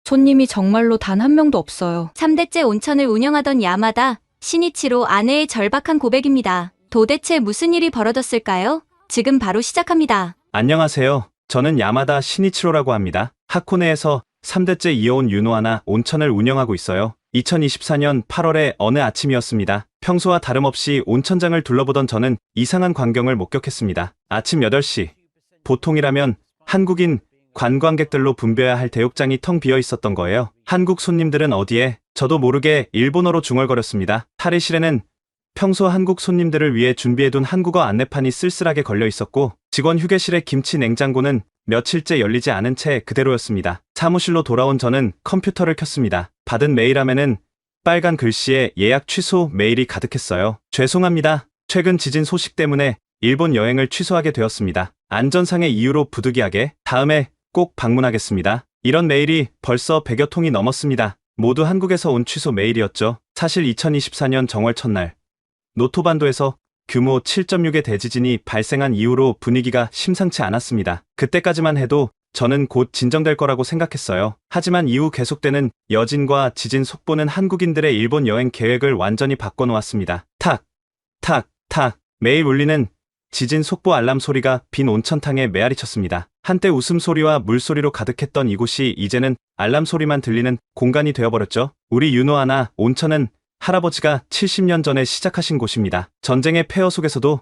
손님이 정말로 단 한 명도 없어요. 3대째 온천을 운영하던 야마다 시니치로 아내의 절박한 고백입니다. 도대체 무슨 일이 벌어졌을까요? 지금 바로 시작합니다. 안녕하세요. 저는 야마다 시니치로라고 합니다. 하코네에서 3대째 이어온 유노하나 온천을 운영하고 있어요. 2024년 8월의 어느 아침이었습니다. 평소와 다름없이 온천장을 둘러보던 저는 이상한 광경을 목격했습니다. 아침 8시. 보통이라면 한국인 관광객들로 붐벼야 할 대욕장이 텅 비어 있었던 거예요. 한국 손님들은 어디에? 저도 모르게 일본어로 중얼거렸습니다. 탈의실에는 평소 한국 손님들을 위해 준비해둔 한국어 안내판이 쓸쓸하게 걸려 있었고, 직원 휴게실의 김치 냉장고는 며칠째 열리지 않은 채 그대로였습니다. 사무실로 돌아온 저는 컴퓨터를 켰습니다. 받은 메일함에는 빨간 글씨에 예약 취소 메일이 가득했어요. 죄송합니다. 최근 지진 소식 때문에 일본 여행을 취소하게 되었습니다. 안전상의 이유로 부득이하게 다음에 꼭 방문하겠습니다. 이런 메일이 벌써 100여 통이 넘었습니다. 모두 한국에서 온 취소 메일이었죠. 사실 2024년 정월 첫날 노토반도에서 규모 7.6의 대지진이 발생한 이후로 분위기가 심상치 않았습니다. 그때까지만 해도 저는 곧 진정될 거라고 생각했어요. 하지만 이후 계속되는 여진과 지진 속보는 한국인들의 일본 여행 계획을 완전히 바꿔놓았습니다. 탁, 탁, 탁. 매일 울리는 지진 속보 알람 소리가 빈 온천탕에 메아리 쳤습니다. 한때 웃음소리와 물소리로 가득했던 이곳이 이제는 알람 소리만 들리는 공간이 되어버렸죠. 우리 유노하나 온천은 할아버지가 70년 전에 시작하신 곳입니다. 전쟁의 폐허 속에서도,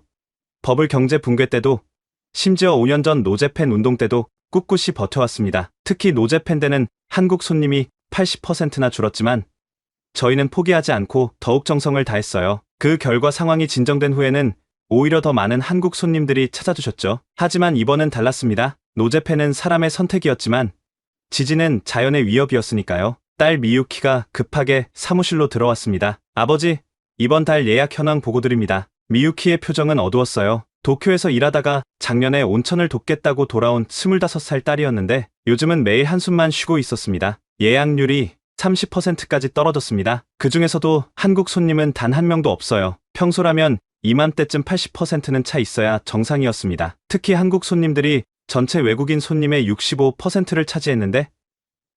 버블 경제 붕괴 때도, 심지어 5년 전 노제팬 운동 때도 꿋꿋이 버텨왔습니다. 특히 노제팬 때는 한국 손님이 80%나 줄었지만 저희는 포기하지 않고 더욱 정성을 다했어요. 그 결과 상황이 진정된 후에는 오히려 더 많은 한국 손님들이 찾아주셨죠. 하지만 이번은 달랐습니다. 노제팬은 사람의 선택이었지만 지진은 자연의 위협이었으니까요. 딸 미유키가 급하게 사무실로 들어왔습니다. 아버지, 이번 달 예약 현황 보고 드립니다. 미유키의 표정은 어두웠어요. 도쿄에서 일하다가 작년에 온천을 돕겠다고 돌아온 25살 딸이었는데 요즘은 매일 한숨만 쉬고 있었습니다. 예약률이 30%까지 떨어졌습니다. 그 중에서도 한국 손님은 단 한 명도 없어요. 평소라면 이맘때쯤 80%는 차 있어야 정상이었습니다. 특히 한국 손님들이 전체 외국인 손님의 65%를 차지했는데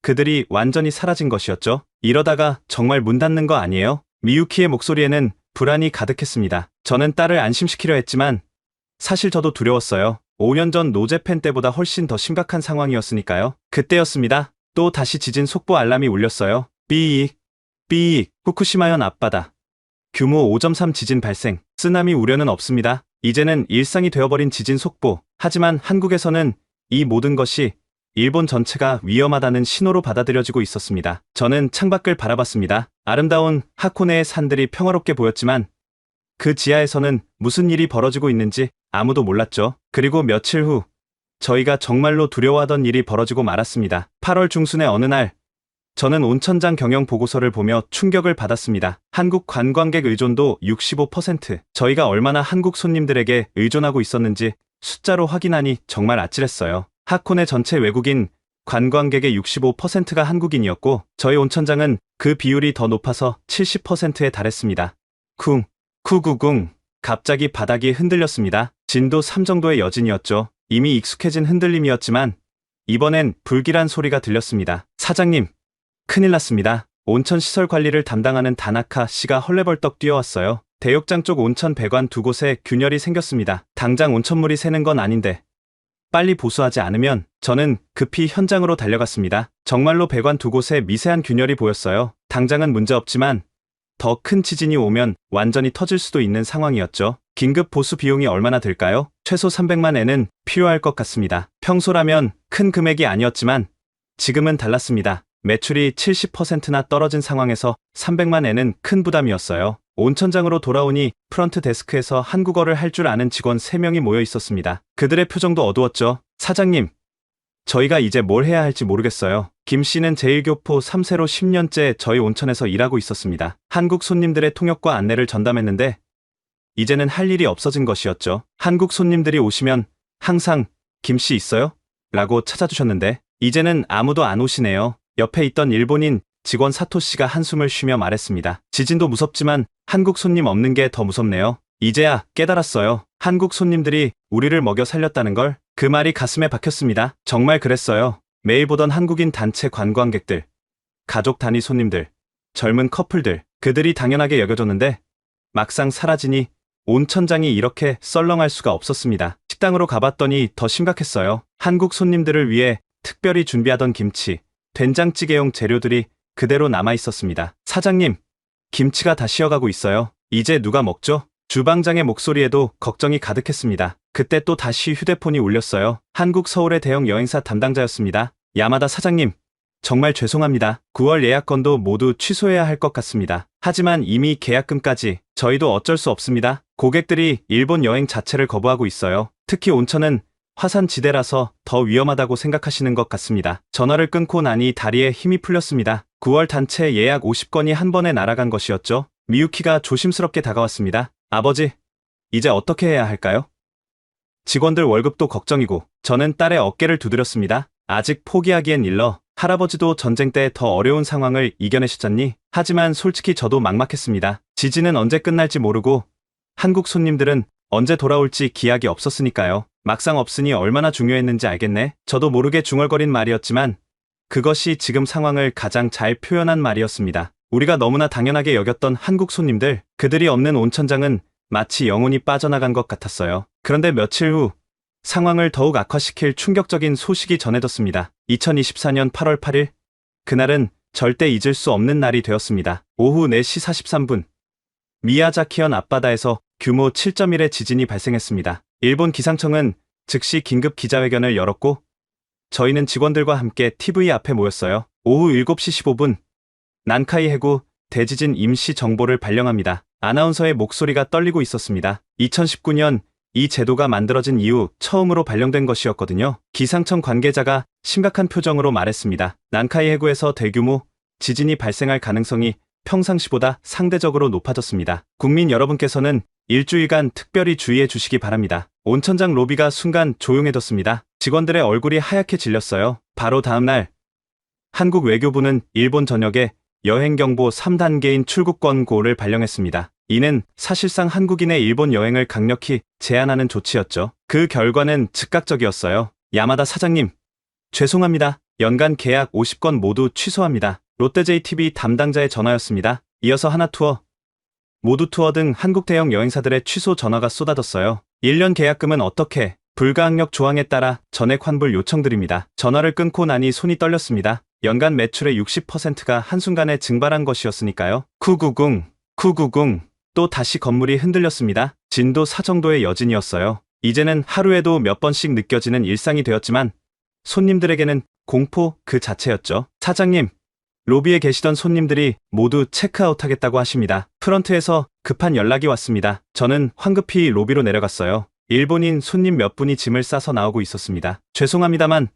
그들이 완전히 사라진 것이었죠. 이러다가 정말 문 닫는 거 아니에요? 미유키의 목소리에는 불안이 가득했습니다. 저는 딸을 안심시키려 했지만 사실 저도 두려웠어요. 5년 전 노제팬 때보다 훨씬 더 심각한 상황이었으니까요. 그때였습니다. 또 다시 지진 속보 알람이 울렸어요. 삐익, 삐익, 후쿠시마현 앞바다. 규모 5.3 지진 발생. 쓰나미 우려는 없습니다. 이제는 일상이 되어버린 지진 속보. 하지만 한국에서는 이 모든 것이 일본 전체가 위험하다는 신호로 받아들여지고 있었습니다. 저는 창밖을 바라봤습니다. 아름다운 하코네의 산들이 평화롭게 보였지만 그 지하에서는 무슨 일이 벌어지고 있는지 아무도 몰랐죠. 그리고 며칠 후 저희가 정말로 두려워하던 일이 벌어지고 말았습니다. 8월 중순의 어느 날 저는 온천장 경영 보고서를 보며 충격을 받았습니다. 한국 관광객 의존도 65%. 저희가 얼마나 한국 손님들에게 의존하고 있었는지 숫자로 확인하니 정말 아찔했어요. 하코네 전체 외국인 관광객의 65%가 한국인이었고 저희 온천장은 그 비율이 더 높아서 70%에 달했습니다. 쿵, 쿠구궁. 갑자기 바닥이 흔들렸습니다. 진도 3 정도의 여진이었죠. 이미 익숙해진 흔들림이었지만 이번엔 불길한 소리가 들렸습니다. 사장님, 큰일 났습니다. 온천 시설 관리를 담당하는 다나카 씨가 헐레벌떡 뛰어왔어요. 대욕장 쪽 온천 배관 두 곳에 균열이 생겼습니다. 당장 온천물이 새는 건 아닌데 빨리 보수하지 않으면. 저는 급히 현장으로 달려갔습니다. 정말로 배관 두 곳에 미세한 균열이 보였어요. 당장은 문제없지만 더 큰 지진이 오면 완전히 터질 수도 있는 상황이었죠. 긴급 보수 비용이 얼마나 들까요? 최소 300만 엔은 필요할 것 같습니다. 평소라면 큰 금액이 아니었지만 지금은 달랐습니다. 매출이 70%나 떨어진 상황에서 300만 엔은 큰 부담이었어요. 온천장으로 돌아오니 프런트 데스크에서 한국어를 할 줄 아는 직원 3명이 모여 있었습니다. 그들의 표정도 어두웠죠. 사장님, 저희가 이제 뭘 해야 할지 모르겠어요. 김 씨는 제1교포 3세로 10년째 저희 온천에서 일하고 있었습니다. 한국 손님들의 통역과 안내를 전담했는데 이제는 할 일이 없어진 것이었죠. 한국 손님들이 오시면 항상 김 씨 있어요? 라고 찾아주셨는데 이제는 아무도 안 오시네요. 옆에 있던 일본인 직원 사토 씨가 한숨을 쉬며 말했습니다. 지진도 무섭지만 한국 손님 없는 게 더 무섭네요. 이제야 깨달았어요. 한국 손님들이 우리를 먹여 살렸다는 걸. 그 말이 가슴에 박혔습니다. 정말 그랬어요. 매일 보던 한국인 단체 관광객들, 가족 단위 손님들, 젊은 커플들, 그들이 당연하게 여겨졌는데 막상 사라지니 온천장이 이렇게 썰렁할 수가 없었습니다. 식당으로 가봤더니 더 심각했어요. 한국 손님들을 위해 특별히 준비하던 김치, 된장찌개용 재료들이 그대로 남아 있었습니다. 사장님, 김치가 다 식어가고 있어요. 이제 누가 먹죠? 주방장의 목소리에도 걱정이 가득했습니다. 그때 또 다시 휴대폰이 울렸어요. 한국 서울의 대형 여행사 담당자였습니다. 야마다 사장님, 정말 죄송합니다. 9월 예약건도 모두 취소해야 할 것 같습니다. 하지만 이미 계약금까지 저희도 어쩔 수 없습니다. 고객들이 일본 여행 자체를 거부하고 있어요. 특히 온천은 화산지대라서 더 위험하다고 생각하시는 것 같습니다. 전화를 끊고 나니 다리에 힘이 풀렸습니다. 9월 단체 예약 50건이 한 번에 날아간 것이었죠. 미유키가 조심스럽게 다가왔습니다. 아버지, 이제 어떻게 해야 할까요? 직원들 월급도 걱정이고 저는 딸의 어깨를 두드렸습니다. 아직 포기하기엔 일러. 할아버지도 전쟁 때 더 어려운 상황을 이겨내셨잖니? 하지만 솔직히 저도 막막했습니다. 지진은 언제 끝날지 모르고 한국 손님들은 언제 돌아올지 기약이 없었으니까요. 막상 없으니 얼마나 중요했는지 알겠네. 저도 모르게 중얼거린 말이었지만 그것이 지금 상황을 가장 잘 표현한 말이었습니다. 우리가 너무나 당연하게 여겼던 한국 손님들, 그들이 없는 온천장은 마치 영혼이 빠져나간 것 같았어요. 그런데 며칠 후 상황을 더욱 악화시킬 충격적인 소식이 전해졌습니다. 2024년 8월 8일, 그날은 절대 잊을 수 없는 날이 되었습니다. 오후 4시 43분, 미야자키현 앞바다에서 규모 7.1의 지진이 발생했습니다. 일본 기상청은 즉시 긴급 기자회견을 열었고 저희는 직원들과 함께 TV 앞에 모였어요. 오후 7시 15분, 난카이 해구 대지진 임시 정보를 발령합니다. 아나운서의 목소리가 떨리고 있었습니다. 2019년 이 제도가 만들어진 이후 처음으로 발령된 것이었거든요. 기상청 관계자가 심각한 표정으로 말했습니다. 난카이 해구에서 대규모 지진이 발생할 가능성이 평상시보다 상대적으로 높아졌습니다. 국민 여러분께서는 일주일간 특별히 주의해 주시기 바랍니다. 온천장 로비가 순간 조용해졌습니다. 직원들의 얼굴이 하얗게 질렸어요. 바로 다음날 한국 외교부는 일본 전역에 여행경보 3단계인 출국권고를 발령했습니다. 이는 사실상 한국인의 일본 여행을 강력히 제한하는 조치였죠. 그 결과는 즉각적이었어요. 야마다 사장님, 죄송합니다. 연간 계약 50건 모두 취소합니다. 롯데JTB 담당자의 전화였습니다. 이어서 하나투어, 모두투어 등 한국 대형 여행사들의 취소 전화가 쏟아졌어요. 1년 계약금은 어떻게? 불가항력 조항에 따라 전액 환불 요청드립니다. 전화를 끊고 나니 손이 떨렸습니다. 연간 매출의 60%가 한순간에 증발한 것이었으니까요. 쿠구궁. 또 다시 건물이 흔들렸습니다. 진도 4 정도의 여진이었어요. 이제는 하루에도 몇 번씩 느껴지는 일상이 되었지만 손님들에게는 공포 그 자체였죠. 사장님, 로비에 계시던 손님들이 모두 체크아웃하겠다고 하십니다. 프런트에서 급한 연락이 왔습니다. 저는 황급히 로비로 내려갔어요. 일본인 손님 몇 분이 짐을 싸서 나오고 있었습니다. 죄송합니다만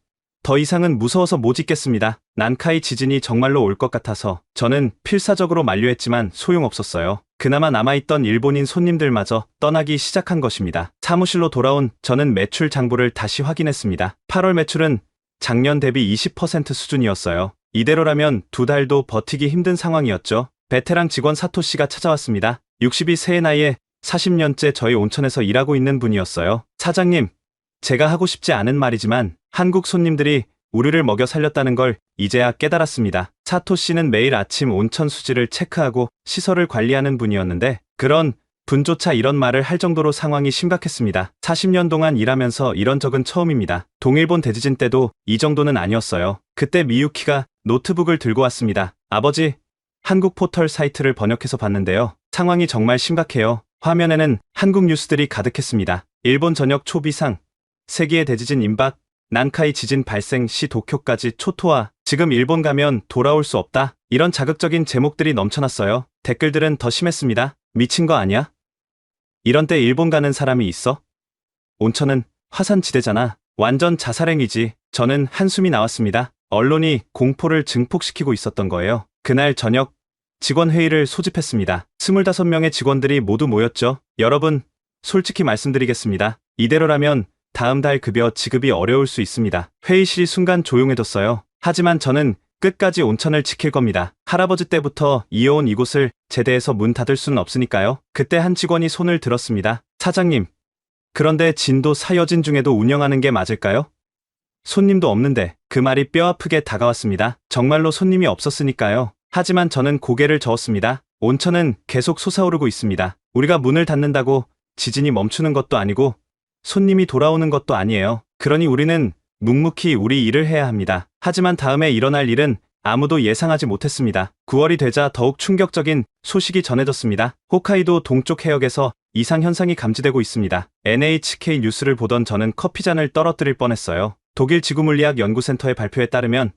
더 이상은 무서워서 못 있겠습니다. 난카이 지진이 정말로 올 것 같아서 저는 필사적으로 만류했지만 소용없었어요. 그나마 남아있던 일본인 손님들마저 떠나기 시작한 것입니다. 사무실로 돌아온 저는 매출 장부를 다시 확인했습니다. 8월 매출은 작년 대비 20% 수준이었어요. 이대로라면 2달도 버티기 힘든 상황이었죠. 베테랑 직원 사토씨가 찾아왔습니다. 62세의 나이에 40년째 저희 온천에서 일하고 있는 분이었어요. 사장님, 제가 하고 싶지 않은 말이지만 한국 손님들이 우리를 먹여 살렸다는 걸 이제야 깨달았습니다. 사토 씨는 매일 아침 온천 수질을 체크하고 시설을 관리하는 분이었는데 그런 분조차 이런 말을 할 정도로 상황이 심각했습니다. 40년 동안 일하면서 이런 적은 처음입니다. 동일본 대지진 때도 이 정도는 아니었어요. 그때 미유키가 노트북을 들고 왔습니다. 아버지, 한국 포털 사이트를 번역해서 봤는데요. 상황이 정말 심각해요. 화면에는 한국 뉴스들이 가득했습니다. 일본 전역 초비상, 세기의 대지진 임박, 난카이 지진 발생 시 도쿄까지 초토화, 지금 일본 가면 돌아올 수 없다. 이런 자극적인 제목들이 넘쳐났어요. 댓글들은 더 심했습니다. 미친 거 아니야? 이런 때 일본 가는 사람이 있어? 온천은 화산지대잖아. 완전 자살행위지. 저는 한숨이 나왔습니다. 언론이 공포를 증폭시키고 있었던 거예요. 그날 저녁 직원회의를 소집했습니다. 25명의 직원들이 모두 모였죠. 여러분, 솔직히 말씀드리겠습니다. 이대로라면 다음 달 급여 지급이 어려울 수 있습니다. 회의실이 순간 조용해졌어요. 하지만 저는 끝까지 온천을 지킬 겁니다. 할아버지 때부터 이어온 이곳을 제대해서 문 닫을 수는 없으니까요. 그때 한 직원이 손을 들었습니다. 사장님, 그런데 진도 4여진 중에도 운영하는 게 맞을까요? 손님도 없는데 그 말이 뼈아프게 다가왔습니다. 정말로 손님이 없었으니까요. 하지만 저는 고개를 저었습니다. 온천은 계속 솟아오르고 있습니다. 우리가 문을 닫는다고 지진이 멈추는 것도 아니고 손님이 돌아오는 것도 아니에요. 그러니 우리는 묵묵히 우리 일을 해야 합니다. 하지만 다음에 일어날 일은 아무도 예상하지 못했습니다. 9월이 되자 더욱 충격적인 소식이 전해졌습니다. 홋카이도 동쪽 해역에서 이상 현상이 감지되고 있습니다. NHK 뉴스를 보던 저는 커피잔을 떨어뜨릴 뻔했어요. 독일 지구물리학 연구센터의 발표에 따르면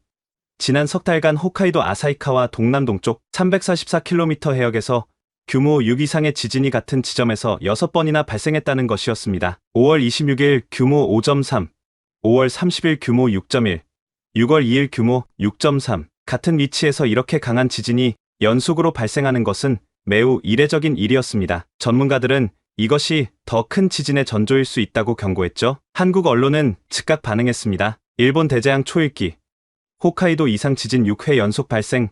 지난 석 달간 홋카이도 아사히카와 동남동쪽 344km 해역에서 규모 6 이상의 지진이 같은 지점에서 6번이나 발생했다는 것이었습니다. 5월 26일 규모 5.3, 5월 30일 규모 6.1, 6월 2일 규모 6.3, 같은 위치에서 이렇게 강한 지진이 연속으로 발생하는 것은 매우 이례적인 일이었습니다. 전문가들은 이것이 더 큰 지진의 전조일 수 있다고 경고했죠. 한국 언론은 즉각 반응했습니다. 일본 대재앙 초일기, 홋카이도 이상 지진 6회 연속 발생,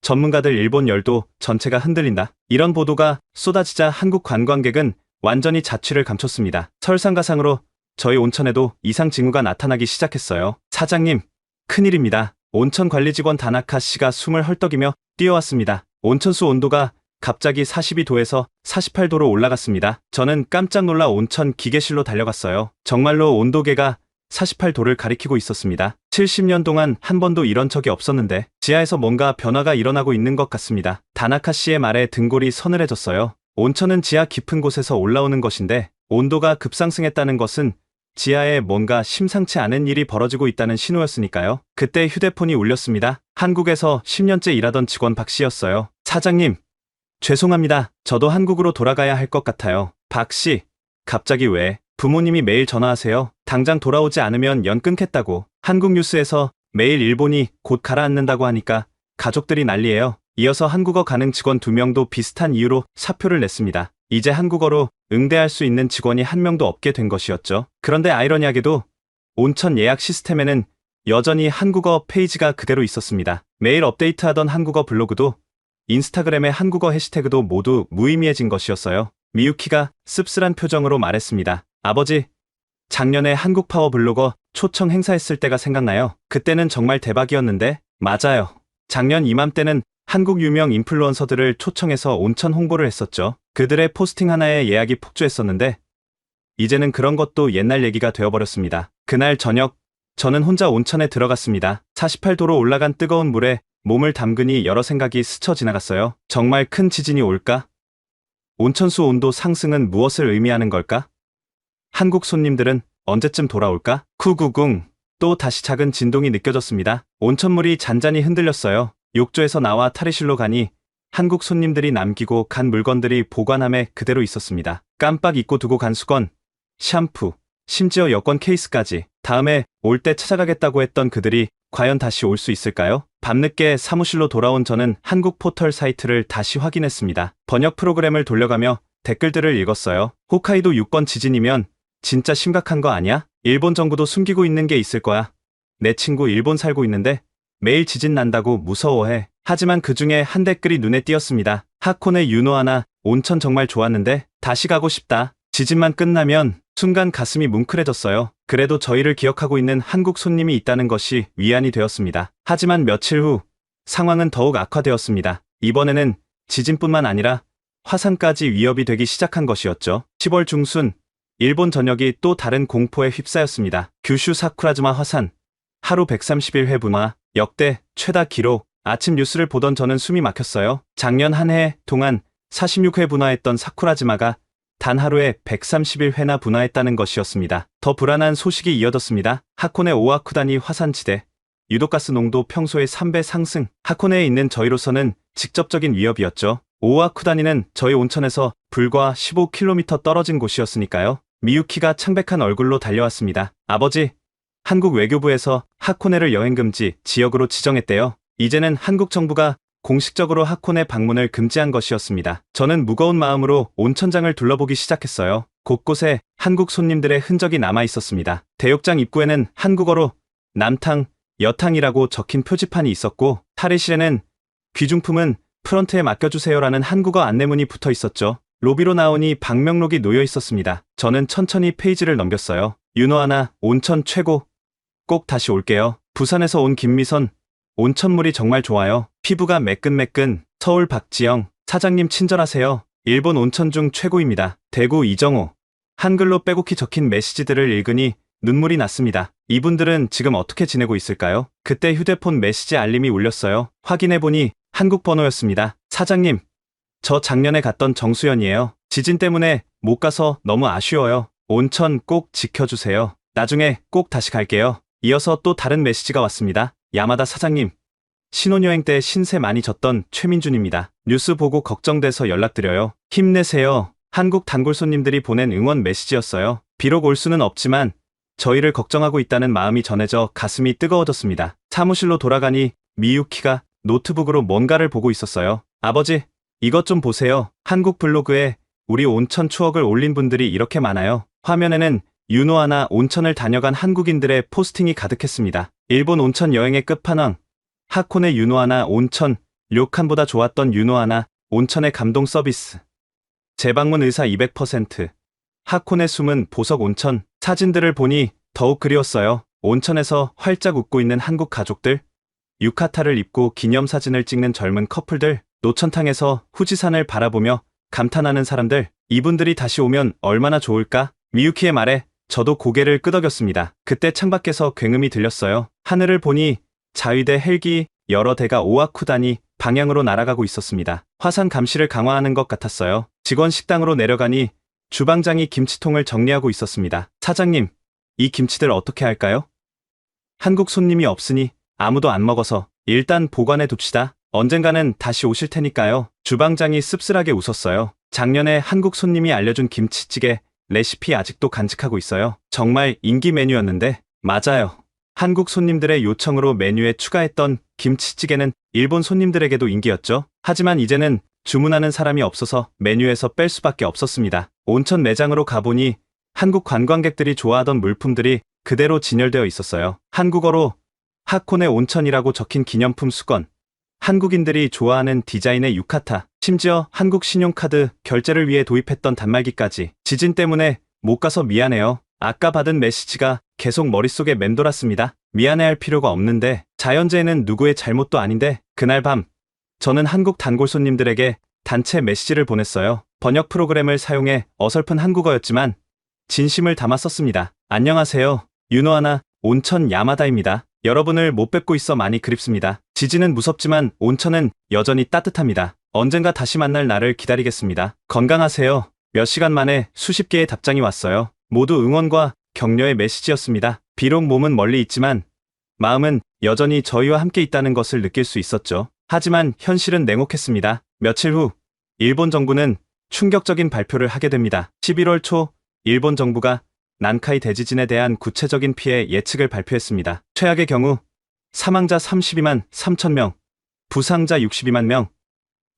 전문가들 일본 열도 전체가 흔들린다. 이런 보도가 쏟아지자 한국 관광객은 완전히 자취를 감췄습니다. 설상가상으로 저희 온천에도 이상 징후가 나타나기 시작했어요. 사장님, 큰일입니다. 온천 관리 직원 다나카 씨가 숨을 헐떡이며 뛰어왔습니다. 온천수 온도가 갑자기 42도에서 48도로 올라갔습니다. 저는 깜짝 놀라 온천 기계실로 달려갔어요. 정말로 온도계가 48도를 가리키고 있었습니다. 70년 동안 한 번도 이런 적이 없었는데 지하에서 뭔가 변화가 일어나고 있는 것 같습니다. 다나카 씨의 말에 등골이 서늘해졌어요. 온천은 지하 깊은 곳에서 올라오는 것인데 온도가 급상승했다는 것은 지하에 뭔가 심상치 않은 일이 벌어지고 있다는 신호였으니까요. 그때 휴대폰이 울렸습니다. 한국에서 10년째 일하던 직원 박 씨였어요. 사장님, 죄송합니다. 저도 한국으로 돌아가야 할 것 같아요. 박 씨, 갑자기 왜? 부모님이 매일 전화하세요. 당장 돌아오지 않으면 연 끊겠다고. 한국 뉴스에서 매일 일본이 곧 가라앉는다고 하니까 가족들이 난리예요. 이어서 한국어 가능 직원 2명도 비슷한 이유로 사표를 냈습니다. 이제 한국어로 응대할 수 있는 직원이 한 명도 없게 된 것이었죠. 그런데 아이러니하게도 온천 예약 시스템에는 여전히 한국어 페이지가 그대로 있었습니다. 매일 업데이트하던 한국어 블로그도 인스타그램의 한국어 해시태그도 모두 무의미해진 것이었어요. 미유키가 씁쓸한 표정으로 말했습니다. 아버지, 작년에 한국파워 블로거 초청 행사했을 때가 생각나요. 그때는 정말 대박이었는데. 맞아요. 작년 이맘때는 한국 유명 인플루언서들을 초청해서 온천 홍보를 했었죠. 그들의 포스팅 하나에 예약이 폭주했었는데 이제는 그런 것도 옛날 얘기가 되어버렸습니다. 그날 저녁 저는 혼자 온천에 들어갔습니다. 48도로 올라간 뜨거운 물에 몸을 담그니 여러 생각이 스쳐 지나갔어요. 정말 큰 지진이 올까? 온천수 온도 상승은 무엇을 의미하는 걸까? 한국 손님들은 언제쯤 돌아올까? 쿠구궁. 또 다시 작은 진동이 느껴졌습니다. 온천물이 잔잔히 흔들렸어요. 욕조에서 나와 탈의실로 가니 한국 손님들이 남기고 간 물건들이 보관함에 그대로 있었습니다. 깜빡 잊고 두고 간 수건, 샴푸, 심지어 여권 케이스까지. 다음에 올 때 찾아가겠다고 했던 그들이 과연 다시 올 수 있을까요? 밤늦게 사무실로 돌아온 저는 한국 포털 사이트를 다시 확인했습니다. 번역 프로그램을 돌려가며 댓글들을 읽었어요. 홋카이도 6번 지진이면 진짜 심각한 거 아니야? 일본 정부도 숨기고 있는 게 있을 거야. 내 친구 일본 살고 있는데 매일 지진 난다고 무서워해. 하지만 그 중에 한 댓글이 눈에 띄었습니다. 하코네 유노하나 온천 정말 좋았는데 다시 가고 싶다. 지진만 끝나면 순간 가슴이 뭉클해졌어요. 그래도 저희를 기억하고 있는 한국 손님이 있다는 것이 위안이 되었습니다. 하지만 며칠 후 상황은 더욱 악화되었습니다. 이번에는 지진뿐만 아니라 화산까지 위협이 되기 시작한 것이었죠. 10월 중순 일본 전역이 또 다른 공포에 휩싸였습니다. 규슈 사쿠라즈마 화산 하루 131회 분화 역대 최다 기록. 아침 뉴스를 보던 저는 숨이 막혔어요. 작년 한 해 동안 46회 분화했던 사쿠라즈마가 단 하루에 131회나 분화했다는 것이었습니다. 더 불안한 소식이 이어졌습니다. 하코네 오아쿠다니 화산지대. 유독가스 농도 평소의 3배 상승. 하코네에 있는 저희로서는 직접적인 위협이었죠. 오아쿠다니는 저희 온천에서 불과 15km 떨어진 곳이었으니까요. 미유키가 창백한 얼굴로 달려왔습니다. 아버지, 한국 외교부에서 하코네를 여행금지 지역으로 지정했대요. 이제는 한국 정부가 공식적으로 하코네 방문을 금지한 것이었습니다. 저는 무거운 마음으로 온천장을 둘러보기 시작했어요. 곳곳에 한국 손님들의 흔적이 남아 있었습니다. 대욕장 입구에는 한국어로 남탕, 여탕이라고 적힌 표지판이 있었고 탈의실에는 귀중품은 프런트에 맡겨주세요라는 한국어 안내문이 붙어 있었죠. 로비로 나오니 방명록이 놓여 있었습니다. 저는 천천히 페이지를 넘겼어요. 유노하나 온천 최고. 꼭 다시 올게요. 부산에서 온 김미선. 온천물이 정말 좋아요. 피부가 매끈매끈. 서울 박지영. 사장님 친절하세요. 일본 온천 중 최고입니다. 대구 이정호. 한글로 빼곡히 적힌 메시지들을 읽으니 눈물이 났습니다. 이분들은 지금 어떻게 지내고 있을까요? 그때 휴대폰 메시지 알림이 울렸어요. 확인해보니 한국 번호였습니다. 사장님, 저 작년에 갔던 정수연이에요. 지진 때문에 못 가서 너무 아쉬워요. 온천 꼭 지켜주세요. 나중에 꼭 다시 갈게요. 이어서 또 다른 메시지가 왔습니다. 야마다 사장님, 신혼여행 때 신세 많이 졌던 최민준입니다. 뉴스 보고 걱정돼서 연락드려요. 힘내세요. 한국 단골 손님들이 보낸 응원 메시지였어요. 비록 올 수는 없지만 저희를 걱정하고 있다는 마음이 전해져 가슴이 뜨거워졌습니다. 사무실로 돌아가니 미유키가 노트북으로 뭔가를 보고 있었어요. 아버지, 이것 좀 보세요. 한국 블로그에 우리 온천 추억을 올린 분들이 이렇게 많아요. 화면에는 유노아나 온천을 다녀간 한국인들의 포스팅이 가득했습니다. 일본 온천 여행의 끝판왕. 하코네 유노아나 온천, 료칸보다 좋았던 유노아나 온천의 감동 서비스. 재방문 의사 200%. 하코네 숨은 보석 온천. 사진들을 보니 더욱 그리웠어요. 온천에서 활짝 웃고 있는 한국 가족들, 유카타를 입고 기념사진을 찍는 젊은 커플들, 노천탕에서 후지산을 바라보며 감탄하는 사람들, 이분들이 다시 오면 얼마나 좋을까? 미유키의 말에 저도 고개를 끄덕였습니다. 그때 창밖에서 굉음이 들렸어요. 하늘을 보니 자위대 헬기 여러 대가 오아쿠다니 방향으로 날아가고 있었습니다. 화산 감시를 강화하는 것 같았어요. 직원 식당으로 내려가니 주방장이 김치통을 정리하고 있었습니다. 사장님, 이 김치들 어떻게 할까요? 한국 손님이 없으니 아무도 안 먹어서 일단 보관해 둡시다. 언젠가는 다시 오실 테니까요. 주방장이 씁쓸하게 웃었어요. 작년에 한국 손님이 알려준 김치찌개 레시피 아직도 간직하고 있어요. 정말 인기 메뉴였는데. 맞아요. 한국 손님들의 요청으로 메뉴에 추가했던 김치찌개는 일본 손님들에게도 인기였죠. 하지만 이제는 주문하는 사람이 없어서 메뉴에서 뺄 수밖에 없었습니다. 온천 매장으로 가보니 한국 관광객들이 좋아하던 물품들이 그대로 진열되어 있었어요. 한국어로 하코네 온천이라고 적힌 기념품 수건, 한국인들이 좋아하는 디자인의 유카타, 심지어 한국 신용카드 결제를 위해 도입했던 단말기까지. 지진 때문에 못 가서 미안해요. 아까 받은 메시지가 계속 머릿속에 맴돌았습니다. 미안해할 필요가 없는데, 자연재해는 누구의 잘못도 아닌데. 그날 밤 저는 한국 단골 손님들에게 단체 메시지를 보냈어요. 번역 프로그램을 사용해 어설픈 한국어였지만 진심을 담아 썼습니다. 안녕하세요. 유노아나 온천 야마다입니다. 여러분을 못 뵙고 있어 많이 그립습니다. 지진은 무섭지만 온천은 여전히 따뜻합니다. 언젠가 다시 만날 날을 기다리겠습니다. 건강하세요. 몇 시간 만에 수십 개의 답장이 왔어요. 모두 응원과 격려의 메시지였습니다. 비록 몸은 멀리 있지만 마음은 여전히 저희와 함께 있다는 것을 느낄 수 있었죠. 하지만 현실은 냉혹했습니다. 며칠 후 일본 정부는 충격적인 발표를 하게 됩니다. 11월 초 일본 정부가 난카이 대지진에 대한 구체적인 피해 예측을 발표했습니다. 최악의 경우 사망자 32만 3천 명, 부상자 62만 명,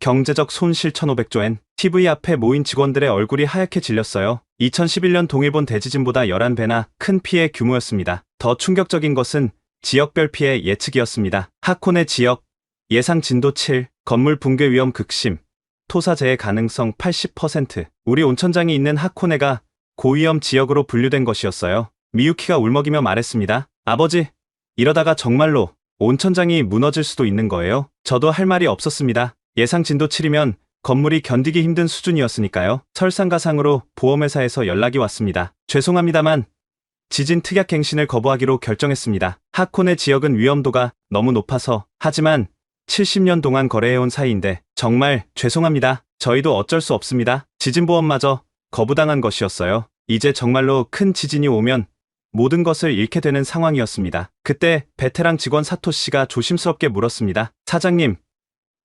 경제적 손실 1,500조엔. TV 앞에 모인 직원들의 얼굴이 하얗게 질렸어요. 2011년 동일본 대지진보다 11배나 큰 피해 규모였습니다. 더 충격적인 것은 지역별 피해 예측이었습니다. 하코네 지역 예상 진도 7, 건물 붕괴 위험 극심, 토사재해 가능성 80%. 우리 온천장이 있는 하코네가 고위험 지역으로 분류된 것이었어요. 미유키가 울먹이며 말했습니다. 아버지, 이러다가 정말로 온천장이 무너질 수도 있는 거예요. 저도 할 말이 없었습니다. 예상 진도 7이면 건물이 견디기 힘든 수준이었으니까요. 설상가상으로 보험회사에서 연락이 왔습니다. 죄송합니다만 지진 특약갱신을 거부하기로 결정했습니다. 하코네 지역은 위험도가 너무 높아서. 하지만 70년 동안 거래해온 사이인데 정말 죄송합니다. 저희도 어쩔 수 없습니다. 지진보험마저 거부당한 것이었어요. 이제 정말로 큰 지진이 오면 모든 것을 잃게 되는 상황이었습니다. 그때 베테랑 직원 사토 씨가 조심스럽게 물었습니다. 사장님,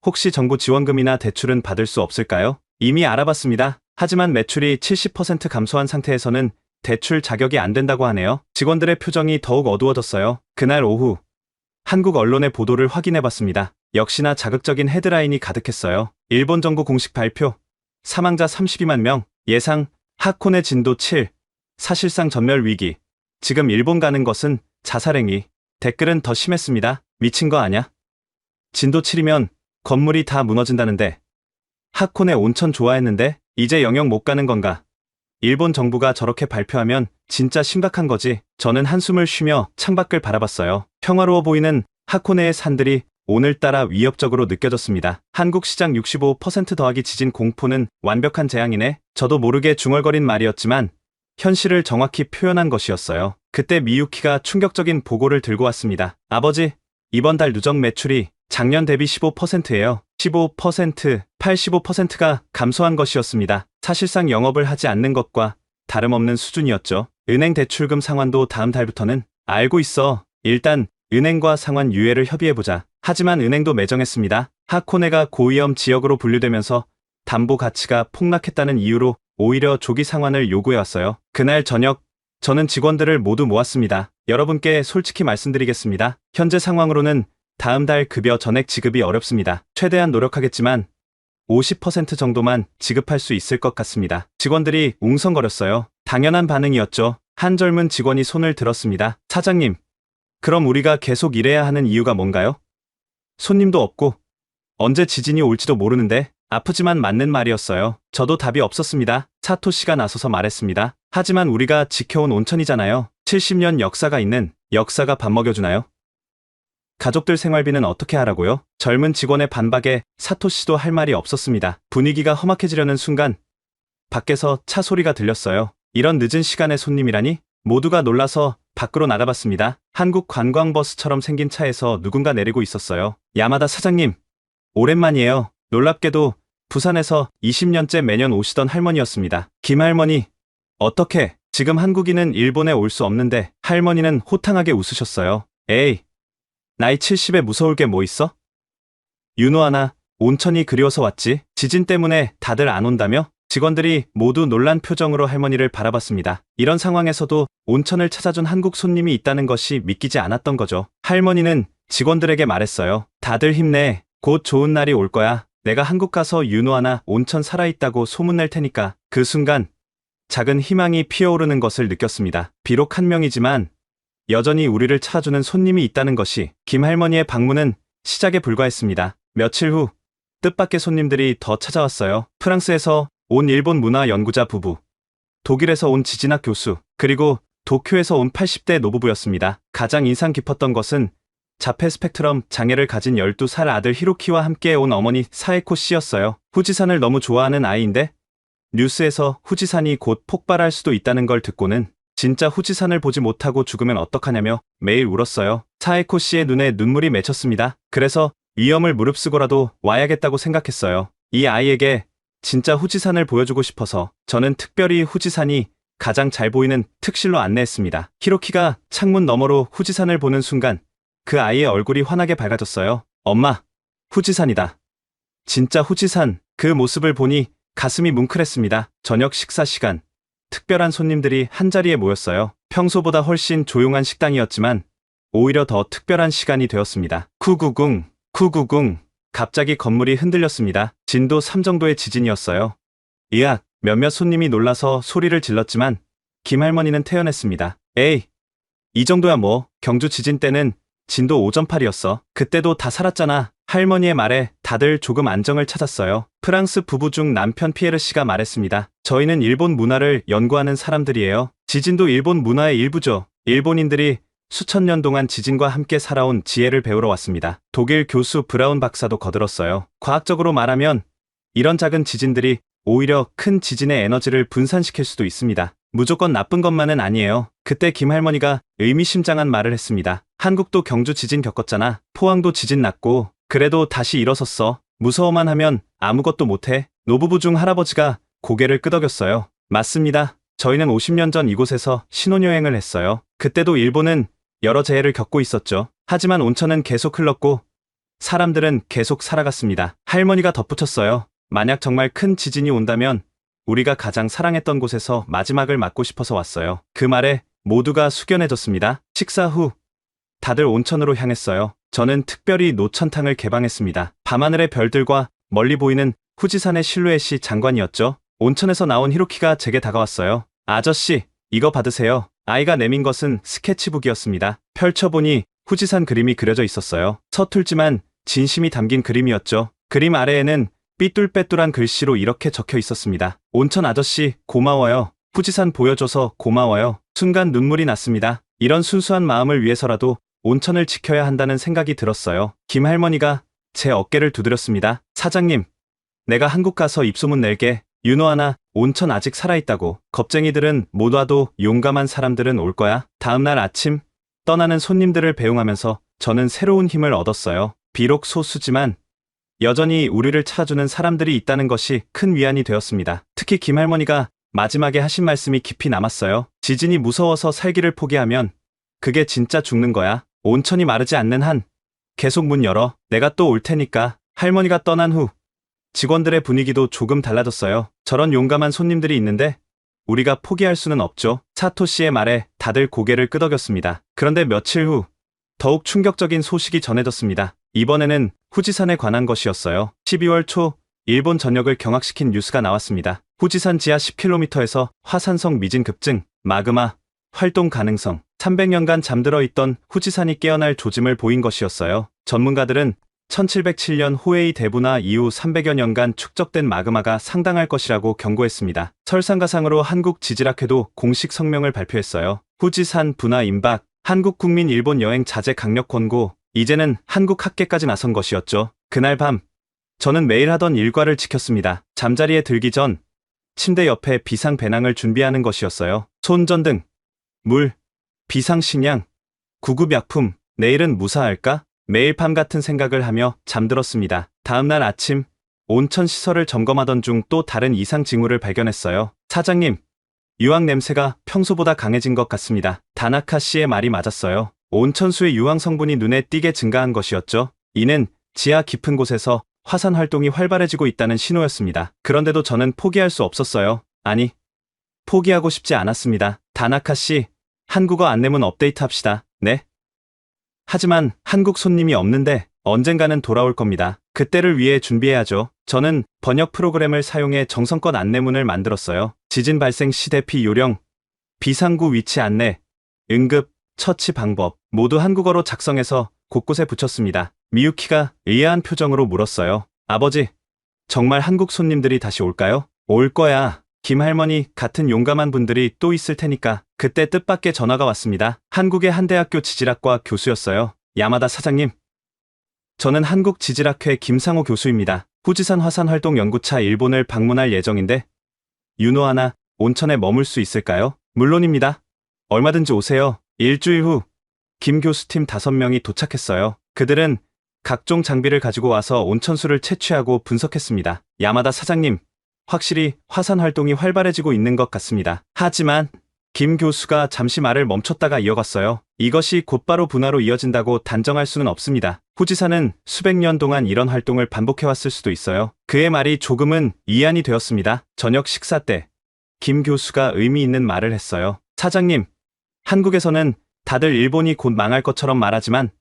혹시 정부 지원금이나 대출은 받을 수 없을까요? 이미 알아봤습니다. 하지만 매출이 70% 감소한 상태에서는 대출 자격이 안 된다고 하네요. 직원들의 표정이 더욱 어두워졌어요. 그날 오후 한국 언론의 보도를 확인해봤습니다. 역시나 자극적인 헤드라인이 가득했어요. 일본 정부 공식 발표, 사망자 32만 명, 예상 하코네 진도 7, 사실상 전멸 위기, 지금 일본 가는 것은 자살행위. 댓글은 더 심했습니다. 미친 거 아냐? 진도 7이면 건물이 다 무너진다는데, 하코네 온천 좋아했는데 이제 영영 못 가는 건가? 일본 정부가 저렇게 발표하면 진짜 심각한 거지. 저는 한숨을 쉬며 창밖을 바라봤어요. 평화로워 보이는 하코네의 산들이 오늘따라 위협적으로 느껴졌습니다. 한국 시장 65% 더하기 지진 공포는 완벽한 재앙이네. 저도 모르게 중얼거린 말이었지만 현실을 정확히 표현한 것이었어요. 그때 미유키가 충격적인 보고를 들고 왔습니다. 아버지, 이번 달 누적 매출이 작년 대비 15%예요. 15%, 85%가 감소한 것이었습니다. 사실상 영업을 하지 않는 것과 다름없는 수준이었죠. 은행 대출금 상환도 다음 달부터는 알고 있어. 일단 은행과 상환 유예를 협의해보자. 하지만 은행도 매정했습니다. 하코네가 고위험 지역으로 분류되면서 담보 가치가 폭락했다는 이유로 오히려 조기 상환을 요구해왔어요. 그날 저녁 저는 직원들을 모두 모았습니다. 여러분께 솔직히 말씀드리겠습니다. 현재 상황으로는 다음 달 급여 전액 지급이 어렵습니다. 최대한 노력하겠지만 50% 정도만 지급할 수 있을 것 같습니다. 직원들이 웅성거렸어요. 당연한 반응이었죠. 한 젊은 직원이 손을 들었습니다. 사장님, 그럼 우리가 계속 일해야 하는 이유가 뭔가요? 손님도 없고 언제 지진이 올지도 모르는데. 아프지만 맞는 말이었어요. 저도 답이 없었습니다. 사토시가 나서서 말했습니다. 하지만 우리가 지켜온 온천이잖아요. 70년 역사가 있는 역사가 밥 먹여주나요? 가족들 생활비는 어떻게 하라고요? 젊은 직원의 반박에 사토시도 할 말이 없었습니다. 분위기가 험악해지려는 순간 밖에서 차 소리가 들렸어요. 이런 늦은 시간에 손님이라니? 모두가 놀라서 밖으로 나가봤습니다. 한국 관광버스처럼 생긴 차에서 누군가 내리고 있었어요. 야마다 사장님, 오랜만이에요. 놀랍게도 부산에서 20년째 매년 오시던 할머니였습니다. 김할머니, 어떻게 지금 한국인은 일본에 올 수 없는데. 할머니는 호탕하게 웃으셨어요. 에이, 나이 70에 무서울 게 뭐 있어? 윤호아나, 온천이 그리워서 왔지. 지진 때문에 다들 안 온다며? 직원들이 모두 놀란 표정으로 할머니를 바라봤습니다. 이런 상황에서도 온천을 찾아준 한국 손님이 있다는 것이 믿기지 않았던 거죠. 할머니는 직원들에게 말했어요. 다들 힘내. 곧 좋은 날이 올 거야. 내가 한국 가서 윤호아나 온천 살아있다고 소문낼 테니까. 그 순간 작은 희망이 피어오르는 것을 느꼈습니다. 비록 한 명이지만 여전히 우리를 찾아주는 손님이 있다는 것이. 김할머니의 방문은 시작에 불과했습니다. 며칠 후 뜻밖의 손님들이 더 찾아왔어요. 프랑스에서 온 일본 문화 연구자 부부, 독일에서 온 지진학 교수, 그리고 도쿄에서 온 80대 노부부였습니다. 가장 인상 깊었던 것은 자폐 스펙트럼 장애를 가진 12살 아들 히로키와 함께 온 어머니 사에코 씨였어요. 후지산을 너무 좋아하는 아이인데 뉴스에서 후지산이 곧 폭발할 수도 있다는 걸 듣고는 진짜 후지산을 보지 못하고 죽으면 어떡하냐며 매일 울었어요. 사에코 씨의 눈에 눈물이 맺혔습니다. 그래서 위험을 무릅쓰고라도 와야겠다고 생각했어요. 이 아이에게 진짜 후지산을 보여주고 싶어서 저는 특별히 후지산이 가장 잘 보이는 특실로 안내했습니다. 히로키가 창문 너머로 후지산을 보는 순간 그 아이의 얼굴이 환하게 밝아졌어요. 엄마, 후지산이다. 진짜 후지산. 그 모습을 보니 가슴이 뭉클했습니다. 저녁 식사 시간. 특별한 손님들이 한자리에 모였어요. 평소보다 훨씬 조용한 식당이었지만 오히려 더 특별한 시간이 되었습니다. 쿠구궁, 쿠구궁. 갑자기 건물이 흔들렸습니다. 진도 3 정도의 지진이었어요. 으악, 몇몇 손님이 놀라서 소리를 질렀지만 김할머니는 태연했습니다. 에이, 이 정도야 뭐. 경주 지진 때는 진도 5.8이었어. 그때도 다 살았잖아. 할머니의 말에 다들 조금 안정을 찾았어요. 프랑스 부부 중 남편 피에르 씨가 말했습니다. 저희는 일본 문화를 연구하는 사람들이에요. 지진도 일본 문화의 일부죠. 일본인들이 수천 년 동안 지진과 함께 살아온 지혜를 배우러 왔습니다. 독일 교수 브라운 박사도 거들었어요. 과학적으로 말하면 이런 작은 지진들이 오히려 큰 지진의 에너지를 분산시킬 수도 있습니다. 무조건 나쁜 것만은 아니에요. 그때 김할머니가 의미심장한 말을 했습니다. 한국도 경주 지진 겪었잖아. 포항도 지진 났고 그래도 다시 일어섰어. 무서워만 하면 아무것도 못해. 노부부 중 할아버지가 고개를 끄덕였어요. 맞습니다. 저희는 50년 전 이곳에서 신혼여행을 했어요. 그때도 일본은 여러 재해를 겪고 있었죠. 하지만 온천은 계속 흘렀고 사람들은 계속 살아갔습니다. 할머니가 덧붙였어요. 만약 정말 큰 지진이 온다면 우리가 가장 사랑했던 곳에서 마지막을 맞고 싶어서 왔어요. 그 말에 모두가 숙연해졌습니다. 식사 후 다들 온천으로 향했어요. 저는 특별히 노천탕을 개방했습니다. 밤하늘의 별들과 멀리 보이는 후지산의 실루엣이 장관이었죠. 온천에서 나온 히로키가 제게 다가왔어요. 아저씨, 이거 받으세요. 아이가 내민 것은 스케치북이었습니다. 펼쳐보니 후지산 그림이 그려져 있었어요. 서툴지만 진심이 담긴 그림이었죠. 그림 아래에는 삐뚤빼뚤한 글씨로 이렇게 적혀 있었습니다. 온천 아저씨, 고마워요. 후지산 보여줘서 고마워요. 순간 눈물이 났습니다. 이런 순수한 마음을 위해서라도 온천을 지켜야 한다는 생각이 들었어요. 김할머니가 제 어깨를 두드렸습니다. 사장님, 내가 한국 가서 입소문 낼게. 윤호아나 온천 아직 살아있다고. 겁쟁이들은 못 와도 용감한 사람들은 올 거야. 다음날 아침 떠나는 손님들을 배웅하면서 저는 새로운 힘을 얻었어요. 비록 소수지만 여전히 우리를 찾아주는 사람들이 있다는 것이 큰 위안이 되었습니다. 특히 김할머니가 마지막에 하신 말씀이 깊이 남았어요. 지진이 무서워서 살기를 포기하면 그게 진짜 죽는 거야. 온천이 마르지 않는 한 계속 문 열어. 내가 또 올 테니까. 할머니가 떠난 후 직원들의 분위기도 조금 달라졌어요. 저런 용감한 손님들이 있는데 우리가 포기할 수는 없죠. 사토 씨의 말에 다들 고개를 끄덕였습니다. 그런데 며칠 후 더욱 충격적인 소식이 전해졌습니다. 이번에는 후지산에 관한 것이었어요. 12월 초 일본 전역을 경악시킨 뉴스가 나왔습니다. 후지산 지하 10km에서 화산성 미진 급증, 마그마, 활동 가능성. 300년간 잠들어 있던 후지산이 깨어날 조짐을 보인 것이었어요. 전문가들은 1707년 호에이 대분화 이후 300여 년간 축적된 마그마가 상당할 것이라고 경고했습니다. 설상가상으로 한국 지질학회도 공식 성명을 발표했어요. 후지산 분화 임박, 한국 국민 일본 여행 자제 강력 권고, 이제는 한국 학계까지 나선 것이었죠. 그날 밤, 저는 매일 하던 일과를 지켰습니다. 잠자리에 들기 전 침대 옆에 비상 배낭을 준비하는 것이었어요. 손전등, 물, 비상식량, 구급약품, 내일은 무사할까? 매일 밤 같은 생각을 하며 잠들었습니다. 다음날 아침 온천 시설을 점검하던 중 또 다른 이상 징후를 발견했어요. 사장님, 유황 냄새가 평소보다 강해진 것 같습니다. 다나카 씨의 말이 맞았어요. 온천수의 유황 성분이 눈에 띄게 증가한 것이었죠. 이는 지하 깊은 곳에서 화산 활동이 활발해지고 있다는 신호였습니다. 그런데도 저는 포기할 수 없었어요. 아니, 포기하고 싶지 않았습니다. 다나카 씨, 한국어 안내문 업데이트 합시다. 네? 하지만 한국 손님이 없는데 언젠가는 돌아올 겁니다. 그때를 위해 준비해야죠. 저는 번역 프로그램을 사용해 정성껏 안내문을 만들었어요. 지진 발생 시 대피 요령, 비상구 위치 안내, 응급, 처치 방법 모두 한국어로 작성해서 곳곳에 붙였습니다. 미유키가 의아한 표정으로 물었어요. 아버지, 정말 한국 손님들이 다시 올까요? 올 거야. 김할머니 같은 용감한 분들이 또 있을 테니까. 그때 뜻밖의 전화가 왔습니다. 한국의 한 대학교 지질학과 교수였어요. 야마다 사장님. 저는 한국지질학회 김상호 교수입니다. 후지산 화산활동연구차 일본을 방문할 예정인데 윤호아나 온천에 머물 수 있을까요? 물론입니다. 얼마든지 오세요. 일주일 후 김 교수팀 5명이 도착했어요. 그들은 각종 장비를 가지고 와서 온천수를 채취하고 분석했습니다. 야마다 사장님, 확실히 화산 활동이 활발해지고 있는 것 같습니다. 하지만 김 교수가 잠시 말을 멈췄다가 이어갔어요. 이것이 곧바로 분화로 이어진다고 단정할 수는 없습니다. 후지산은 수백 년 동안 이런 활동을 반복해왔을 수도 있어요. 그의 말이 조금은 이안이 되었습니다. 저녁 식사 때 김 교수가 의미 있는 말을 했어요. 사장님, 한국에서는 다들 일본이 곧 망할 것처럼 말하지만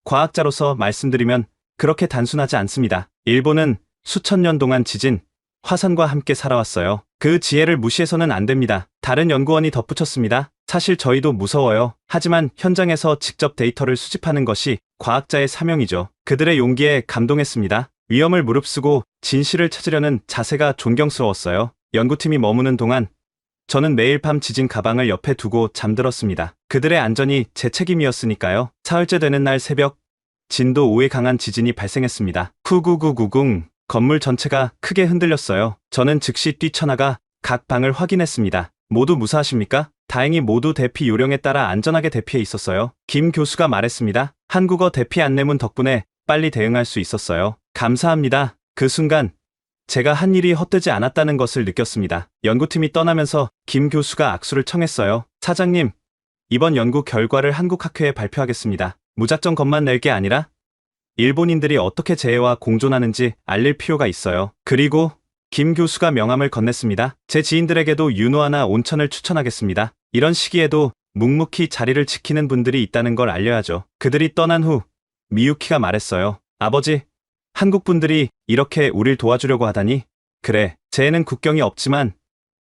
과학자로서 말씀드리면 그렇게 단순하지 않습니다. 일본은 수천 년 동안 지진, 화산과 함께 살아왔어요. 그 지혜를 무시해서는 안 됩니다. 다른 연구원이 덧붙였습니다. 사실 저희도 무서워요. 하지만 현장에서 직접 데이터를 수집하는 것이 과학자의 사명이죠. 그들의 용기에 감동했습니다. 위험을 무릅쓰고 진실을 찾으려는 자세가 존경스러웠어요. 연구팀이 머무는 동안 저는 매일 밤 지진 가방을 옆에 두고 잠들었습니다. 그들의 안전이 제 책임이었으니까요. 사흘째 되는 날 새벽, 진도 5의 강한 지진이 발생했습니다. 후구구구궁. 건물 전체가 크게 흔들렸어요. 저는 즉시 뛰쳐나가 각 방을 확인했습니다. 모두 무사하십니까? 다행히 모두 대피 요령에 따라 안전하게 대피해 있었어요. 김 교수가 말했습니다. 한국어 대피 안내문 덕분에 빨리 대응할 수 있었어요. 감사합니다. 그 순간 제가 한 일이 헛되지 않았다는 것을 느꼈습니다. 연구팀이 떠나면서 김 교수가 악수를 청했어요. 사장님, 이번 연구 결과를 한국 학회에 발표하겠습니다. 무작정 겁만 낼 게 아니라 일본인들이 어떻게 재해와 공존하는지 알릴 필요가 있어요. 그리고 김 교수가 명함을 건넸습니다. 제 지인들에게도 윤호아나 온천을 추천하겠습니다. 이런 시기에도 묵묵히 자리를 지키는 분들이 있다는 걸 알려야죠. 그들이 떠난 후 미유키가 말했어요. 아버지, 한국 분들이 이렇게 우릴 도와주려고 하다니. 그래, 재해는 국경이 없지만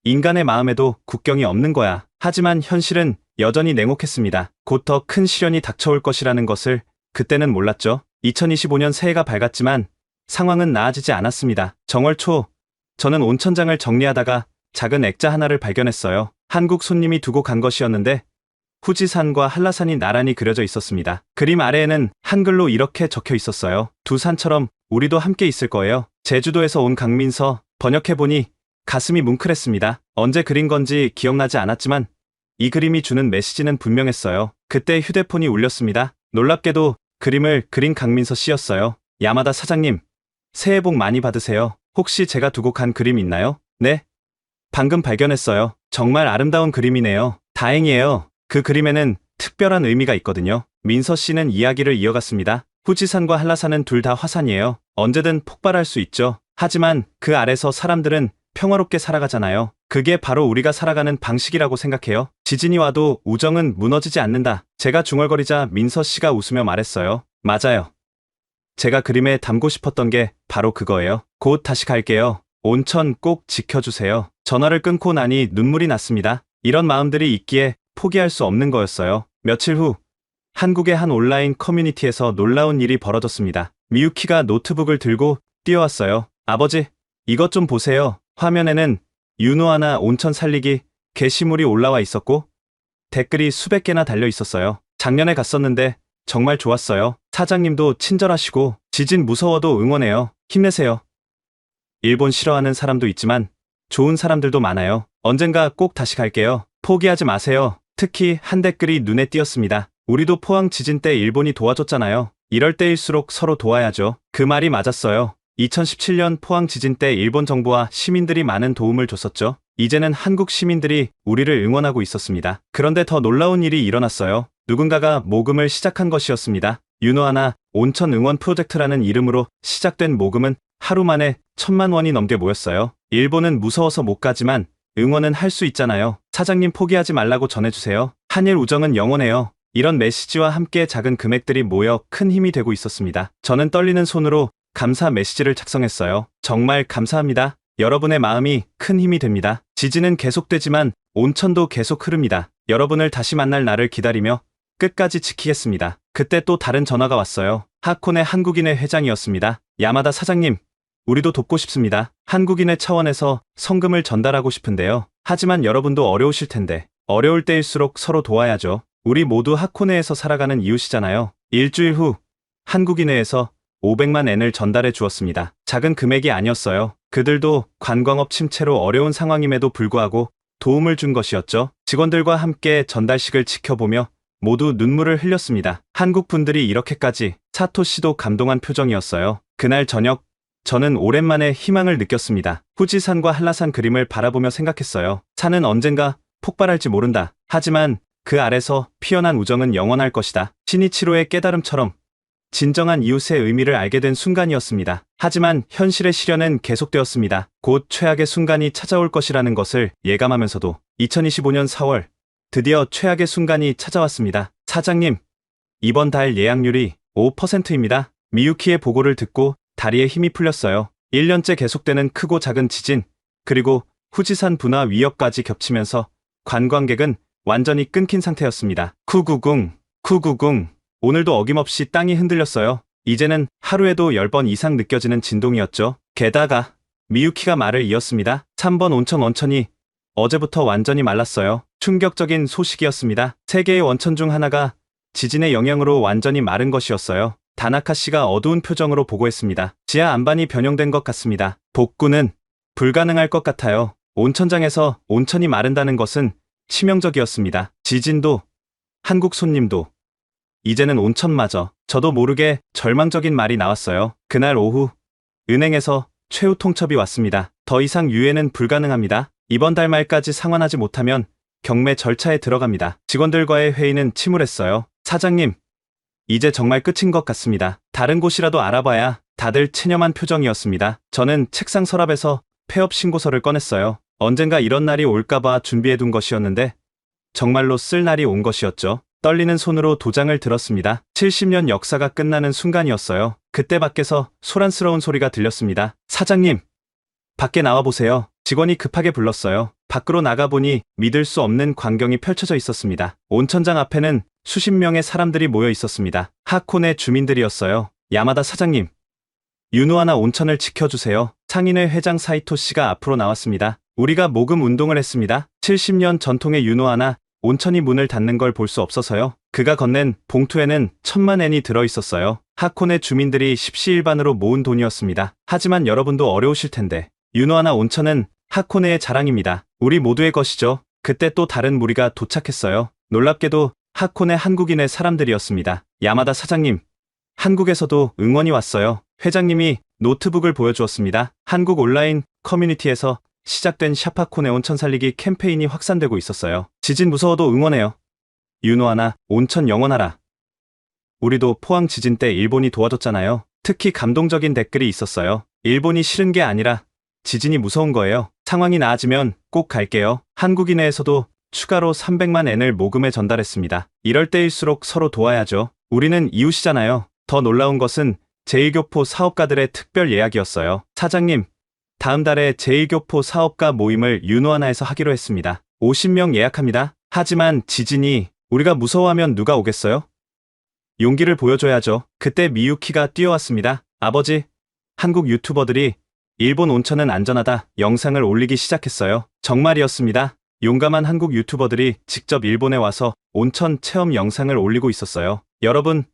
인간의 마음에도 국경이 없는 거야. 하지만 현실은 여전히 냉혹했습니다. 곧 더 큰 시련이 닥쳐올 것이라는 것을 그때는 몰랐죠. 2025년 새해가 밝았지만 상황은 나아지지 않았습니다. 정월 초 저는 온천장을 정리하다가 작은 액자 하나를 발견했어요. 한국 손님이 두고 간 것이었는데 후지산과 한라산이 나란히 그려져 있었습니다. 그림 아래에는 한글로 이렇게 적혀 있었어요. 두 산처럼 우리도 함께 있을 거예요. 제주도에서 온 강민서. 번역해보니 가슴이 뭉클했습니다. 언제 그린 건지 기억나지 않았지만 이 그림이 주는 메시지는 분명했어요. 그때 휴대폰이 울렸습니다. 놀랍게도 그림을 그린 강민서 씨였어요. 야마다 사장님, 새해 복 많이 받으세요. 혹시 제가 두고 간 그림 있나요? 네. 방금 발견했어요. 정말 아름다운 그림이네요. 다행이에요. 그 그림에는 특별한 의미가 있거든요. 민서 씨는 이야기를 이어갔습니다. 후지산과 한라산은 둘 다 화산이에요. 언제든 폭발할 수 있죠. 하지만 그 아래서 사람들은 평화롭게 살아가잖아요. 그게 바로 우리가 살아가는 방식이라고 생각해요. 지진이 와도 우정은 무너지지 않는다. 제가 중얼거리자 민서 씨가 웃으며 말했어요. 맞아요. 제가 그림에 담고 싶었던 게 바로 그거예요. 곧 다시 갈게요. 온천 꼭 지켜주세요. 전화를 끊고 나니 눈물이 났습니다. 이런 마음들이 있기에 포기할 수 없는 거였어요. 며칠 후 한국의 한 온라인 커뮤니티에서 놀라운 일이 벌어졌습니다. 미유키가 노트북을 들고 뛰어왔어요. 아버지, 이것 좀 보세요. 화면에는 유노하나 온천 살리기 게시물이 올라와 있었고 댓글이 수백 개나 달려 있었어요. 작년에 갔었는데 정말 좋았어요. 사장님도 친절하시고 지진 무서워도 응원해요. 힘내세요. 일본 싫어하는 사람도 있지만 좋은 사람들도 많아요. 언젠가 꼭 다시 갈게요. 포기하지 마세요. 특히 한 댓글이 눈에 띄었습니다. 우리도 포항 지진 때 일본이 도와줬잖아요. 이럴 때일수록 서로 도와야죠. 그 말이 맞았어요. 2017년 포항 지진 때 일본 정부와 시민들이 많은 도움을 줬었죠. 이제는 한국 시민들이 우리를 응원하고 있었습니다. 그런데 더 놀라운 일이 일어났어요. 누군가가 모금을 시작한 것이었습니다. 유노하나 온천 응원 프로젝트라는 이름으로 시작된 모금은 하루 만에 1,000만 원이 넘게 모였어요. 일본은 무서워서 못 가지만 응원은 할 수 있잖아요. 사장님 포기하지 말라고 전해주세요. 한일 우정은 영원해요. 이런 메시지와 함께 작은 금액들이 모여 큰 힘이 되고 있었습니다. 저는 떨리는 손으로 감사 메시지를 작성했어요. 정말 감사합니다. 여러분의 마음이 큰 힘이 됩니다. 지진은 계속되지만 온천도 계속 흐릅니다. 여러분을 다시 만날 날을 기다리며 끝까지 지키겠습니다. 그때 또 다른 전화가 왔어요. 하코네 한국인회 회장이었습니다. 야마다 사장님, 우리도 돕고 싶습니다. 한국인회 차원에서 성금을 전달하고 싶은데요. 하지만 여러분도 어려우실 텐데 어려울 때일수록 서로 도와야죠. 우리 모두 하코네에서 살아가는 이웃이잖아요. 일주일 후 한국인회에서 500만 엔을 전달해 주었습니다. 작은 금액이 아니었어요. 그들도 관광업 침체로 어려운 상황임에도 불구하고 도움을 준 것이었죠. 직원들과 함께 전달식을 지켜보며 모두 눈물을 흘렸습니다. 한국 분들이 이렇게까지. 사토 씨도 감동한 표정이었어요. 그날 저녁 저는 오랜만에 희망을 느꼈습니다. 후지산과 한라산 그림을 바라보며 생각했어요. 산은 언젠가 폭발할지 모른다. 하지만 그 아래서 피어난 우정은 영원할 것이다. 시니치로의 깨달음처럼 진정한 이웃의 의미를 알게 된 순간이었습니다. 하지만 현실의 시련은 계속되었습니다. 곧 최악의 순간이 찾아올 것이라는 것을 예감하면서도 2025년 4월 드디어 최악의 순간이 찾아왔습니다. 사장님, 이번 달 예약률이 5%입니다. 미유키의 보고를 듣고 다리에 힘이 풀렸어요. 1년째 계속되는 크고 작은 지진, 그리고 후지산 분화 위협까지 겹치면서 관광객은 완전히 끊긴 상태였습니다. 쿠구궁. 오늘도 어김없이 땅이 흔들렸어요. 이제는 하루에도 10번 이상 느껴지는 진동이었죠. 게다가 미유키가 말을 이었습니다. 3번 온천이 어제부터 완전히 말랐어요. 충격적인 소식이었습니다. 세 개의 원천 중 하나가 지진의 영향으로 완전히 마른 것이었어요. 다나카 씨가 어두운 표정으로 보고했습니다. 지하 안반이 변형된 것 같습니다. 복구는 불가능할 것 같아요. 온천장에서 온천이 마른다는 것은 치명적이었습니다. 지진도, 한국 손님도, 이제는 온천마저. 저도 모르게 절망적인 말이 나왔어요. 그날 오후 은행에서 최후 통첩이 왔습니다. 더 이상 유예는 불가능합니다. 이번 달 말까지 상환하지 못하면 경매 절차에 들어갑니다. 직원들과의 회의는 침울했어요. 사장님, 이제 정말 끝인 것 같습니다. 다른 곳이라도 알아봐야. 다들 체념한 표정이었습니다. 저는 책상 서랍에서 폐업 신고서를 꺼냈어요. 언젠가 이런 날이 올까봐 준비해둔 것이었는데 정말로 쓸 날이 온 것이었죠. 떨리는 손으로 도장을 들었습니다. 70년 역사가 끝나는 순간이었어요. 그때 밖에서 소란스러운 소리가 들렸습니다. 사장님, 밖에 나와보세요. 직원이 급하게 불렀어요. 밖으로 나가보니 믿을 수 없는 광경이 펼쳐져 있었습니다. 온천장 앞에는 수십 명의 사람들이 모여 있었습니다. 하코네 주민들이었어요. 야마다 사장님, 유노하나 온천을 지켜주세요. 상인회 회장 사이토 씨가 앞으로 나왔습니다. 우리가 모금 운동을 했습니다. 70년 전통의 윤호하나 온천이 문을 닫는 걸 볼 수 없어서요. 그가 건넨 봉투에는 1,000만 엔이 들어있었어요. 하코네 주민들이 십시일반으로 모은 돈이었습니다. 하지만 여러분도 어려우실 텐데 윤호하나 온천은 하코네의 자랑입니다. 우리 모두의 것이죠. 그때 또 다른 무리가 도착했어요. 놀랍게도 하코네 한국인의 사람들이었습니다. 야마다 사장님, 한국에서도 응원이 왔어요. 회장님이 노트북을 보여주었습니다. 한국 온라인 커뮤니티에서 시작된 샤파코네 온천 살리기 캠페인이 확산되고 있었어요. 지진 무서워도 응원해요. 윤호하나 온천 영원하라. 우리도 포항 지진 때 일본이 도와줬잖아요. 특히 감동적인 댓글이 있었어요. 일본이 싫은 게 아니라 지진이 무서운 거예요. 상황이 나아지면 꼭 갈게요. 한국인회에서도 추가로 300만 엔을 모금에 전달했습니다. 이럴 때일수록 서로 도와야죠. 우리는 이웃이잖아요. 더 놀라운 것은 제1교포 사업가들의 특별 예약이었어요. 사장님, 다음 달에 제1교포 사업가 모임을 윤호하나에서 하기로 했습니다. 50명 예약합니다. 하지만 지진이 우리가 무서워하면 누가 오겠어요? 용기를 보여줘야죠. 그때 미유키가 뛰어왔습니다. 아버지, 한국 유튜버들이 일본 온천은 안전하다 영상을 올리기 시작했어요. 정말이었습니다. 용감한 한국 유튜버들이 직접 일본에 와서 온천 체험 영상을 올리고 있었어요. 여러분,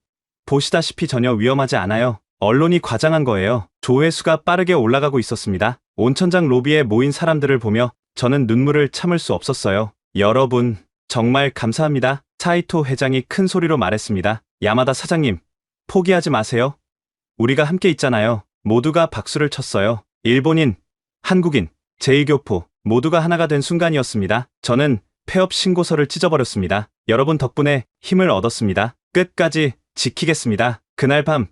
보시다시피 전혀 위험하지 않아요. 언론이 과장한 거예요. 조회수가 빠르게 올라가고 있었습니다. 온천장 로비에 모인 사람들을 보며 저는 눈물을 참을 수 없었어요. 여러분, 정말 감사합니다. 사이토 회장이 큰 소리로 말했습니다. 야마다 사장님, 포기하지 마세요. 우리가 함께 있잖아요. 모두가 박수를 쳤어요. 일본인, 한국인, 제1교포 모두가 하나가 된 순간이었습니다. 저는 폐업 신고서를 찢어버렸습니다. 여러분 덕분에 힘을 얻었습니다. 끝까지 지키겠습니다. 그날 밤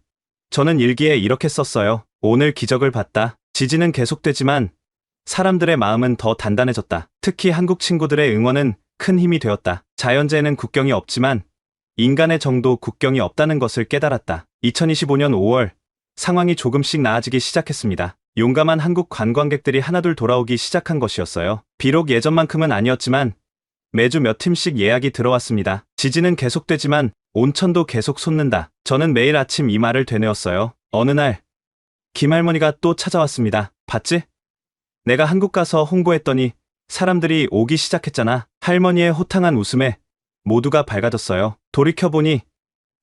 저는 일기에 이렇게 썼어요. 오늘 기적을 봤다. 지진은 계속되지만 사람들의 마음은 더 단단해졌다. 특히 한국 친구들의 응원은 큰 힘이 되었다. 자연재해는 국경이 없지만 인간의 정도 국경이 없다는 것을 깨달았다. 2025년 5월 상황이 조금씩 나아지기 시작했습니다. 용감한 한국 관광객들이 하나둘 돌아오기 시작한 것이었어요. 비록 예전만큼은 아니었지만 매주 몇 팀씩 예약이 들어왔습니다. 지진은 계속되지만 온천도 계속 솟는다. 저는 매일 아침 이 말을 되뇌었어요. 어느 날 김할머니가 또 찾아왔습니다. 봤지? 내가 한국 가서 홍보했더니 사람들이 오기 시작했잖아. 할머니의 호탕한 웃음에 모두가 밝아졌어요. 돌이켜보니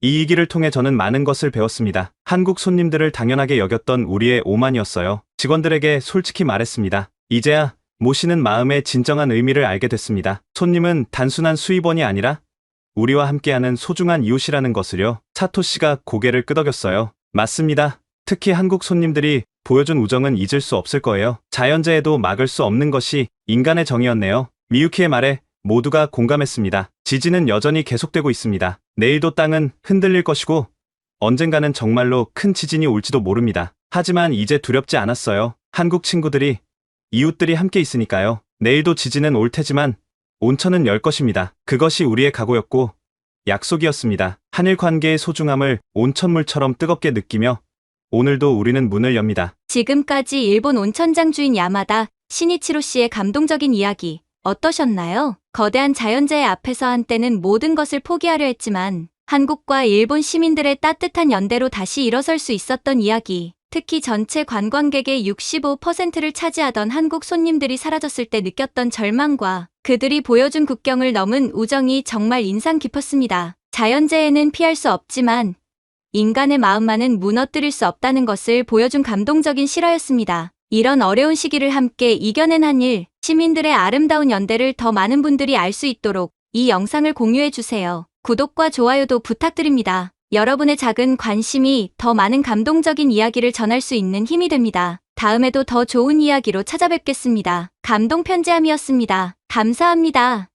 이 일기를 통해 저는 많은 것을 배웠습니다. 한국 손님들을 당연하게 여겼던 우리의 오만이었어요. 직원들에게 솔직히 말했습니다. 이제야 모시는 마음의 진정한 의미를 알게 됐습니다. 손님은 단순한 수입원이 아니라 우리와 함께하는 소중한 이웃이라는 것을요. 사토 씨가 고개를 끄덕였어요. 맞습니다. 특히 한국 손님들이 보여준 우정은 잊을 수 없을 거예요. 자연재해도 막을 수 없는 것이 인간의 정이었네요. 미유키의 말에 모두가 공감했습니다. 지진은 여전히 계속되고 있습니다. 내일도 땅은 흔들릴 것이고 언젠가는 정말로 큰 지진이 올지도 모릅니다. 하지만 이제 두렵지 않았어요. 한국 친구들이, 이웃들이 함께 있으니까요. 내일도 지진은 올 테지만 온천은 열 것입니다. 그것이 우리의 각오였고 약속이었습니다. 한일 관계의 소중함을 온천물처럼 뜨겁게 느끼며 오늘도 우리는 문을 엽니다. 지금까지 일본 온천장 주인 야마다 시니치로 씨의 감동적인 이야기 어떠셨나요? 거대한 자연재해 앞에서 한때는 모든 것을 포기하려 했지만 한국과 일본 시민들의 따뜻한 연대로 다시 일어설 수 있었던 이야기, 특히 전체 관광객의 65%를 차지하던 한국 손님들이 사라졌을 때 느꼈던 절망과 그들이 보여준 국경을 넘은 우정이 정말 인상 깊었습니다. 자연재해는 피할 수 없지만 인간의 마음만은 무너뜨릴 수 없다는 것을 보여준 감동적인 실화였습니다. 이런 어려운 시기를 함께 이겨낸 한일 시민들의 아름다운 연대를 더 많은 분들이 알 수 있도록 이 영상을 공유해주세요. 구독과 좋아요도 부탁드립니다. 여러분의 작은 관심이 더 많은 감동적인 이야기를 전할 수 있는 힘이 됩니다. 다음에도 더 좋은 이야기로 찾아뵙겠습니다. 감동 편지함이었습니다. 감사합니다.